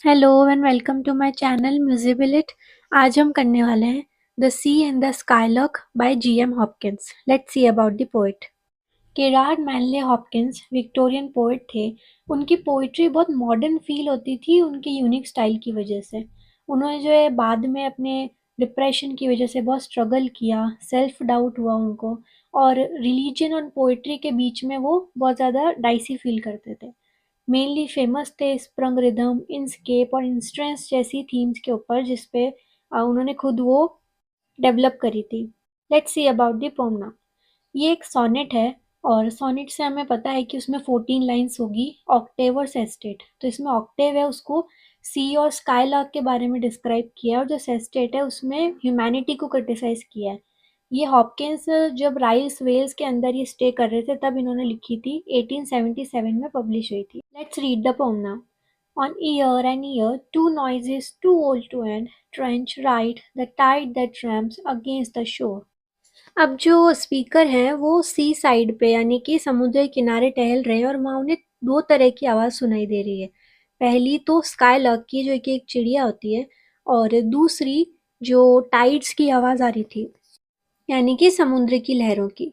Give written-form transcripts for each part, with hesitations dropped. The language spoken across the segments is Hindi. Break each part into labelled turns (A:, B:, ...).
A: Hello and welcome to my channel Musibility. आज हम करने वाले हैं the sea and the skylark by G M. Hopkins. Let's see about the poet. Gerard Manley Hopkins Victorian poet थे। उनकी पोइट्री बहुत मॉडर्न फील होती थी उनके यूनिक स्टाइल की वजह से। उन्होंने जो है बाद में अपने डिप्रेशन की वजह से बहुत स्ट्रगल किया, सेल्फ डाउट हुआ उनको, और रिलीजन और पोइट्री के बीच में वो बहुत ज़्यादा डाइसी फील करते थे। मेनली फेमस थे स्प्रंग रिदम, इनस्केप और इंस्ट्रेंस जैसी थीम्स के ऊपर, जिस पे उन्होंने खुद वो डेवलप करी थी। Let's see about the pome now. ये एक सोनेट है, और सोनेट से हमें पता है कि उसमें 14 लाइंस होगी, ऑक्टेव और सेस्टेट। तो इसमें ऑक्टेव है, उसको सी और स्काईलार्क के बारे में डिस्क्राइब किया है, और जो सेस्टेट है उसमें ह्यूमैनिटी को क्रिटिसाइज किया है। ये हॉपकिंस जब राइल्स वेल्स के अंदर ये स्टे कर रहे थे तब इन्होंने लिखी थी, 1877 में पब्लिश हुई थी। Let's read the pome now. On year and year, two noises too old to end, trench right, the tide that ramps against the shore. अब जो स्पीकर हैं वो सी साइड पे यानी कि समुद्र के किनारे टहल रहे हैं, और वहाँ उन्हें दो तरह की आवाज़ सुनाई दे रही है। पहली तो स्काईलार्क की, जो कि एक चिड़िया होती है, और दूसरी जो टाइड्स की आवाज़ आ रही थी, यानी कि समुद्र की लहरों की।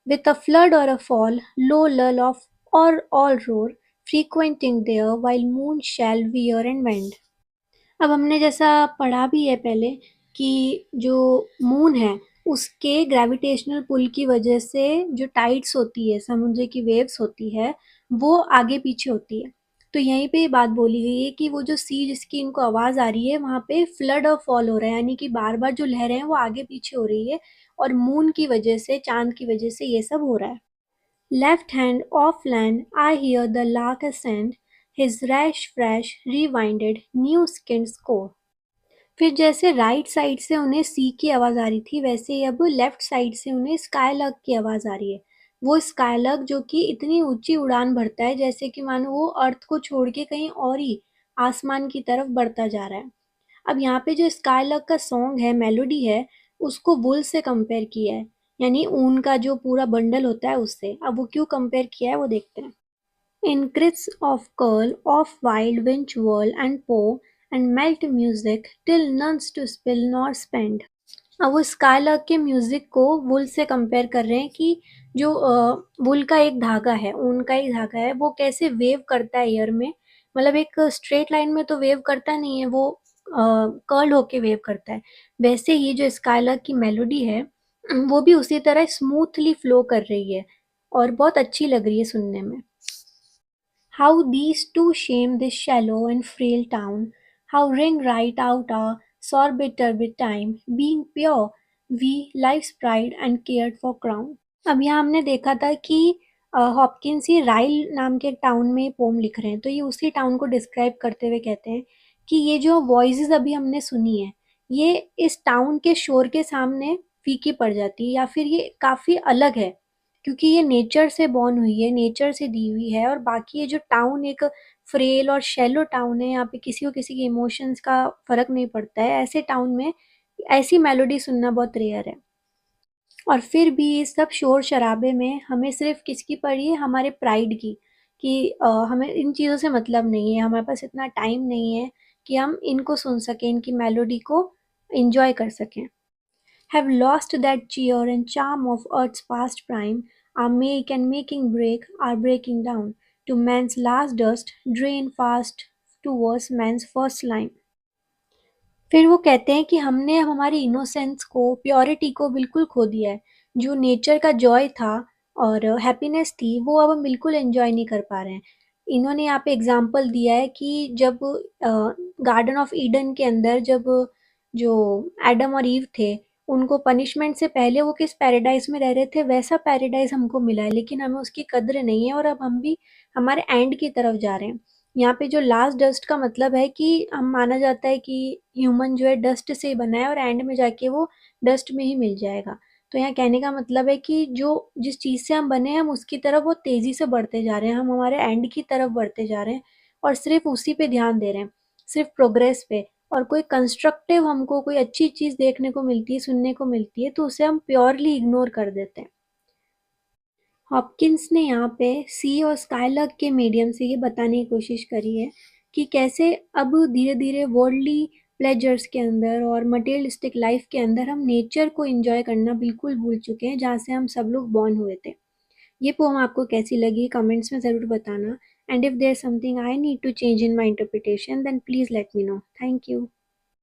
A: With a flood or a fall, low lull of or all roar, frequenting there while moon shall veer and wend. अब हमने जैसा पढ़ा भी है पहले कि जो मून है उसके ग्रेविटेशनल पुल की वजह से जो टाइड्स होती है, समुद्र की वेव्स होती है, वो आगे पीछे होती है। तो यहीं पे ये बात बोली गई है कि वो जो सी जिसकी इनको आवाज़ आ रही है वहाँ पे फ्लड और फॉल हो रहा है, यानी कि बार बार जो लहरें हैं वो आगे पीछे हो रही है, और मून की वजह से, चांद की वजह से ये सब हो रहा है। Left hand off land, I hear the lark ascend, his rash fresh, rewinded, new skinned score. फिर जैसे राइट साइड से उन्हें सी की आवाज़ आ रही थी, वैसे ही अब लेफ्ट साइड से उन्हें स्काईलार्क की आवाज़ आ रही है। वो स्काईलार्क जो कि इतनी ऊंची उड़ान भरता है जैसे कि मानो वो अर्थ को छोड़ के कहीं और ही आसमान की तरफ बढ़ता जा रहा है। अब यहाँ पे जो स्काईलार्क का सॉन्ग है, मेलोडी है, उसको वुल से कंपेयर किया है, यानी ऊन का जो पूरा बंडल होता है उससे। अब वो क्यों कंपेयर किया है वो देखते हैं। In crisps of curl, of wild winch whirl and pour, and melt music, till none's to spill nor spend. अब वो स्काईलार्क के म्यूजिक को वुल से कंपेयर कर रहे हैं कि जो वुल का एक धागा है, ऊन का एक धागा है, वो कैसे वेव करता है एयर में। मतलब एक स्ट्रेट लाइन में तो वेव करता नहीं है वो, कर्ल होके वेव करता है। वैसे ही जो स्काईलार्क की मेलोडी है वो भी उसी तरह स्मूथली फ्लो कर रही है, और बहुत अच्छी लग रही है सुनने में। How these two shame this shallow and frail town, how ring right out our sore bitter with time, being pure, we life's pride and cared for crown. अब यहाँ हमने देखा था कि हॉपकिंस ये राइल नाम के टाउन में पोम लिख रहे हैं, तो ये उसी टाउन को डिस्क्राइब करते हुए कहते हैं कि ये जो वॉइसेस अभी हमने सुनी है, ये इस टाउन के शोर के सामने फीकी पड़ जाती है, या फिर ये काफ़ी अलग है, क्योंकि ये नेचर से बॉर्न हुई है, नेचर से दी हुई है। और बाकी ये जो टाउन एक फ्रेल और शैलो टाउन है, यहाँ पे किसी को किसी के इमोशंस का फ़र्क नहीं पड़ता है, ऐसे टाउन में ऐसी मेलोडी सुनना बहुत रेयर है। और फिर भी इस सब शोर-शराबे में हमें सिर्फ़ किसकी पड़ी है, हमारे प्राइड की, कि हमें इन चीज़ों से मतलब नहीं है, हमारे पास इतना टाइम नहीं है कि हम इनको सुन सकें, इनकी मेलोडी को एन्जॉय कर सकें। Have lost that cheer and charm of earth's past prime, our make and making break are breaking down, to man's last dust, drain fast towards man's first slime. फिर वो कहते हैं कि हमने अब हमारी इनोसेंस को, प्योरिटी को बिल्कुल खो दिया है। जो नेचर का जॉय था और हैप्पीनेस थी, वो अब हम बिल्कुल एन्जॉय नहीं कर पा रहे हैं। इन्होंने यहाँ पे एग्ज़ाम्पल दिया है कि जब गार्डन ऑफ ईडन के अंदर जब जो एडम और ईव थे, उनको पनिशमेंट से पहले वो किस पैराडाइज़ में रह रहे थे, वैसा पैराडाइज़ हमको मिला है, लेकिन हमें उसकी कद्र नहीं है, और अब हम भी हमारे एंड की तरफ जा रहे हैं। यहाँ पे जो लास्ट डस्ट का मतलब है कि हम, माना जाता है कि ह्यूमन जो है डस्ट से ही बना है, और एंड में जाके वो डस्ट में ही मिल जाएगा। तो यहाँ कहने का मतलब है कि जो जिस चीज़ से हम बने हैं, हम उसकी तरफ बहुत तेज़ी से बढ़ते जा रहे हैं, हम हमारे एंड की तरफ बढ़ते जा रहे हैं, और सिर्फ उसी पे ध्यान दे रहे हैं, सिर्फ प्रोग्रेस पे। और कोई कंस्ट्रक्टिव हमको कोई अच्छी चीज़ देखने को मिलती है, सुनने को मिलती है, तो उसे हम प्योरली इग्नोर कर देते हैं। हॉपकिंस ने यहाँ पे सी और स्काईलार्क के मीडियम से ये बताने की कोशिश करी है कि कैसे अब धीरे-धीरे वर्ल्डली प्लेजर्स के अंदर और मटेरियलिस्टिक लाइफ के अंदर हम नेचर को एंजॉय करना बिल्कुल भूल चुके हैं, जहाँ से हम सब लोग बॉर्न हुए थे। ये पोएम आपको कैसी लगी कमेंट्स में ज़रूर बताना, and if there is something I need to change in my interpretation then please let me know. Thank you.